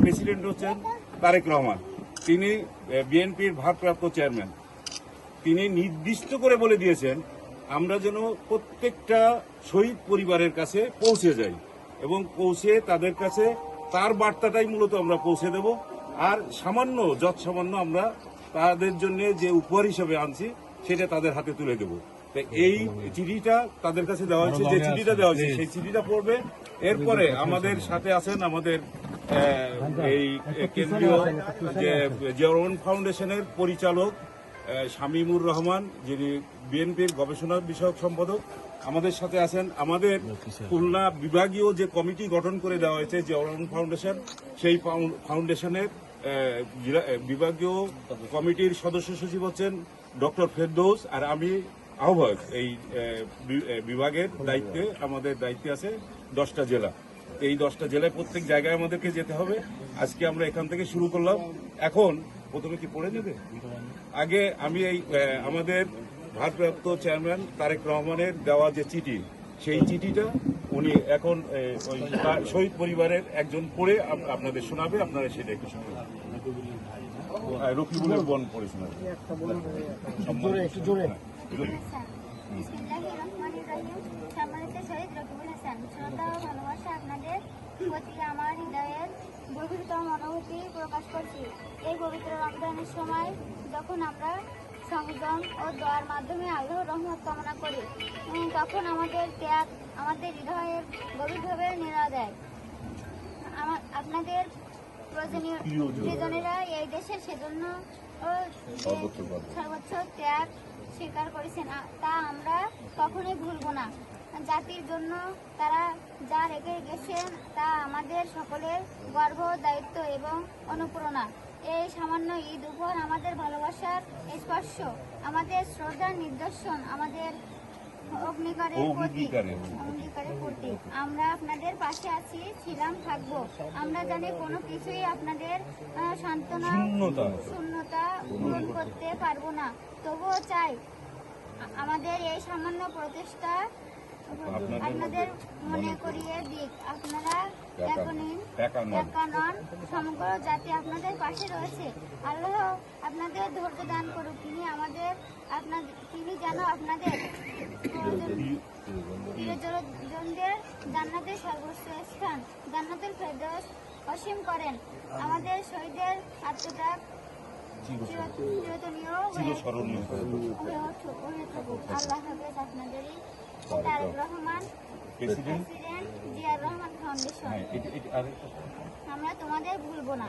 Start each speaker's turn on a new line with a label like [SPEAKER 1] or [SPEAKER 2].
[SPEAKER 1] President হচ্ছেন তারেক রহমান, তিনি বিএনপির ভারপ্রাপ্ত চেয়ারম্যান। তিনি নির্দিষ্ট করে বলে দিয়েছেন আমরা যেন প্রত্যেকটা শহীদ পরিবারের কাছে পৌঁছে যাই এবং পৌঁছে তাদের কাছে তার বার্তাটাই মূলত আমরা পৌঁছে দেব। আর সামান্য যৎসামান্য আমরা তাদের জন্য যে উপহার হিসেবে আনছি সেটা তাদের হাতে তুলে দেব। এই চিঠিটা তাদের কাছে দেওয়া হয়েছে, যে চিঠিটা দেওয়া হয়েছে সেই চিঠিটা পড়বে। এরপরে আমাদের সাথে আছেন আমাদের এই কেন্দ্রীয় যে জিয়া রহমান ফাউন্ডেশনের পরিচালক শামীমুর রহমান, যিনি বিএনপির গবেষণা বিষয়ক সম্পাদক। আমাদের সাথে আছেন আমাদের খুলনা বিভাগীয় যে কমিটি গঠন করে দেওয়া হয়েছে জিয়া রহমান ফাউন্ডেশন, সেই ফাউন্ডেশনের বিভাগীয় কমিটির সদস্য সচিব হচ্ছেন ডক্টর ফেরদৌস, আর আমি আহ্বায়ক। এই বিভাগের দায়িত্বে আমাদের দায়িত্বে আছে 10টা জেলা। এই 10টা জেলায় প্রত্যেক জায়গায় আমাদেরকে যেতে হবে। আজকে আমরা এখান থেকে শুরু করলাম। এখন প্রথমে কি পড়ে নেবে? আগে আমি এই আমাদের ভারপ্রাপ্ত চেয়ারম্যান তারেক রহমানের দেওয়া যে চিঠি, সেই চিঠিটা উনি এখন ওই শহীদ পরিবারের একজন পড়ে আপনাদের শোনাবে। আপনারা সেটা একটু শুনবেন। রকিবুলের বোন পড়ে শোনাবে।
[SPEAKER 2] সম্মানিত শহীদ রকিবুল হাসান, শ্রদ্ধা ও ভালোবাসা আপনাদের প্রতি আমার হৃদয়ের গভীরতম অনুভূতি প্রকাশ করছি। এই পবিত্র রমজানের সময় যখন আমরা সংযম ও দোয়ার মাধ্যমে আল্লাহর রহমত কামনা করি, তখন আমাদের ত্যাগ আমাদের হৃদয়ের গভীরভাবে নেড়া দেয়। আপনাদের প্রিয়জনেরা এই দেশের সেজন্য সর্বোচ্চ ত্যাগ স্বীকার করেছেন, তা আমরা কখনোই ভুলব না। জাতির জন্য তারা যা রেখে গেছেন তা আমাদের সকলের গর্ব, দায়িত্ব এবং অনুপ্রেরণা। এই সামান্য ঈদ উপহার আমাদের ভালোবাসার স্পর্শ, আমাদের শ্রদ্ধার নিদর্শন, আমাদের অঙ্গীকারের প্রতি। আমরা আপনাদের পাশে আছি, ছিলাম, থাকবো। আমরা জানি কোনো কিছুই আপনাদের শূন্যতা পূরণ করতে পারবো না, তবুও চাই আমাদের এই সামান্য প্রচেষ্টা আপনাদের মনে করিয়ে দিক। আপনারা একা নন, সমগ্র জাতি আপনাদের পাশে রয়েছে। আল্লাহ আপনাদের ধৈর্য দান করুক। তিনি যেন আপনাদের প্রিয়জনদের জান্নাতের সর্বোচ্চ স্থান জান্নাতুল ফেরদৌস অসীম করেন। আমাদের শহীদের আত্মত্যাগ চিরস্মরণীয় হয়ে থাকুক। আল্লাহ হাফেজ। আপনাদেরই তারেক রহমান, প্রেসিডেন্ট জিয়া রহমান ফাউন্ডেশন। আমরা তোমাদের ভুলব না।